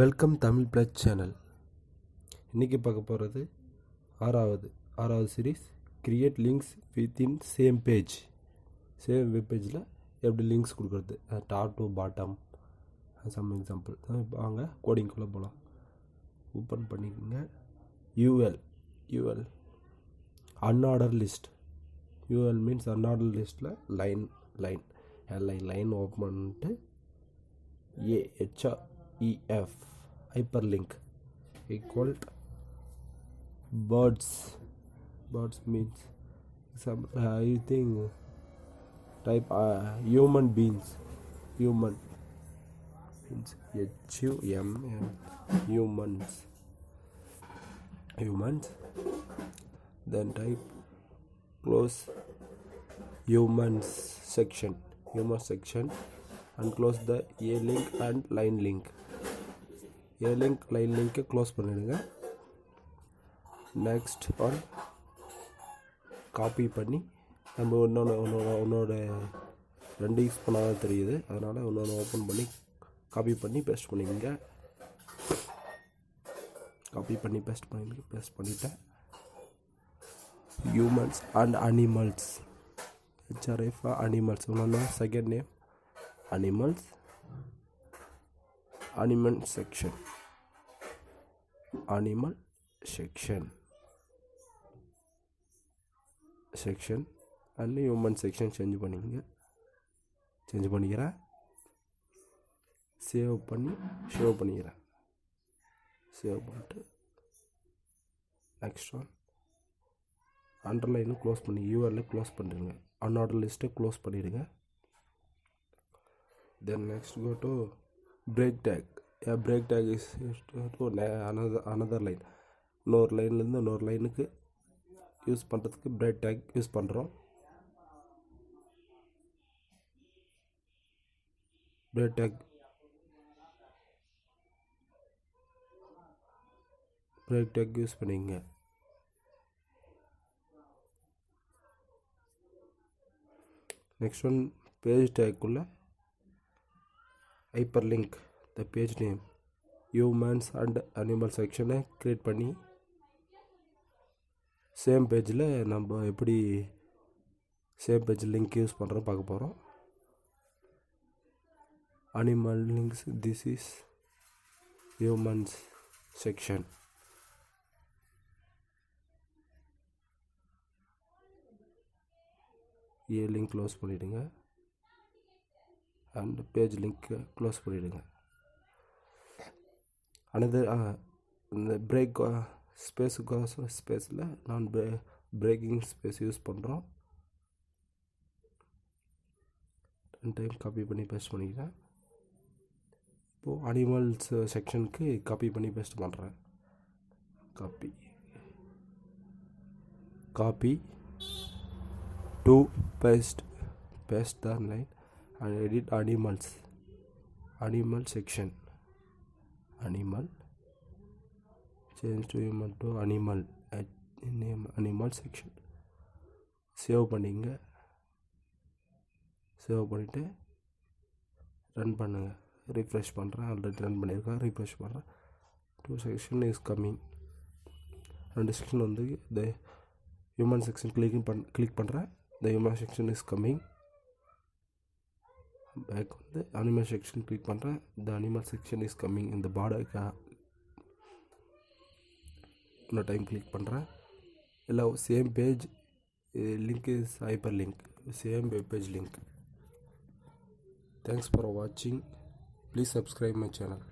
Welcome Tamil plus channel. இன்றைக்கி பார்க்க போகிறது ஆறாவது series create links within same page. Same web பேஜில் எப்படி லிங்க்ஸ் கொடுக்குறது, top to bottom, some example. வாங்க கோடிங்குள்ளே போகலாம். ஓப்பன் பண்ணிக்கோங்க. UL unordered list. UL means unordered லிஸ்ட்டில் லைன் ஓப்பன் பண்ணிட்டு HREF hyperlink equal birds means example. I think type human beings. Human means HUMN humans. Then type close human section and close the a link and line link. line link close பண்ணிடுங்க. Next one copy பண்ணி நம்ம ஒன்னோட ரெண்டு use பண்ணாதான் தெரியுது, அதனால் ஒன்று open பண்ணி காப்பி பண்ணி பேஸ்ட் பண்ணிக்கோங்க. காப்பி பண்ணி பேஸ்ட் பண்ணிட்டேன். Humans and animals, HRF animals. ஒன்று second name animals, animal section and human section change பண்ணிக்கிறேன். சேவ் பண்ணிக்கிறேன். சேவ் பண்ணிட்டு நெக்ஸ்ட் ஒன் அண்டர்லைனும் க்ளோஸ் பண்ணி யூஆரில் க்ளோஸ் பண்ணிடுங்க. அன்ஆர்டர் லிஸ்ட்டை க்ளோஸ் பண்ணிடுங்க. Then next go to break tag. Break tag is used to another line. இன்னொரு லைன்லேருந்து இன்னொரு லைனுக்கு யூஸ் பண்ணுறதுக்கு break tag யூஸ் பண்ணுறோம். break tag யூஸ் பண்ணிங்க. நெக்ஸ்ட் ஒன் பேஜ் டேக்குள்ள hyperlink the page name humans and animal section create பண்ணி same பேஜில் நம்ம எப்படி சேம் பேஜ் லிங்க் யூஸ் பண்ணுறோம் பார்க்க போகிறோம். Animal links, this is humans section. A link close பண்ணிவிடுங்க அண்ட் பேஜ் லிங்க் க்ளோஸ் பண்ணிவிடுங்க. அனதர் இந்த பிரேக் ஸ்பேஸில் நான் பிரேக்கிங் ஸ்பேஸ் யூஸ் பண்ணுறோம். 2 டைம் காப்பி பண்ணி பேஸ்ட் பண்ணிக்கிறேன். இப்போது அனிமல்ஸ் செக்ஷனுக்கு காப்பி பண்ணி பேஸ்ட் பண்ணுறேன். Copy to paste the line and edit animal section. Change to human to animal name animal section. Save பண்ணிட்டு ரன் பண்ணுங்கள். ரிஃப்ரெஷ் பண்ணுறேன். ஆல்ரெடி ரன் பண்ணியிருக்கேன். ரிஃப்ரெஷ் பண்ணுறேன். 2 செக்ஷன் இஸ் கம்மிங். 2 செக்ஷன் வந்து த ஹியூமன் செக்ஷன் கிளிக் பண்ணுறேன். The human section is coming. Back வந்து animal section click பண்ணுறேன். The animal section is coming. இந்த பார்டருக்கு இன்னொரு டைம் கிளிக் பண்ணுறேன். எல்லாம் same page link is hyperlink, same web page link. Thanks for வாட்சிங். Please subscribe my channel.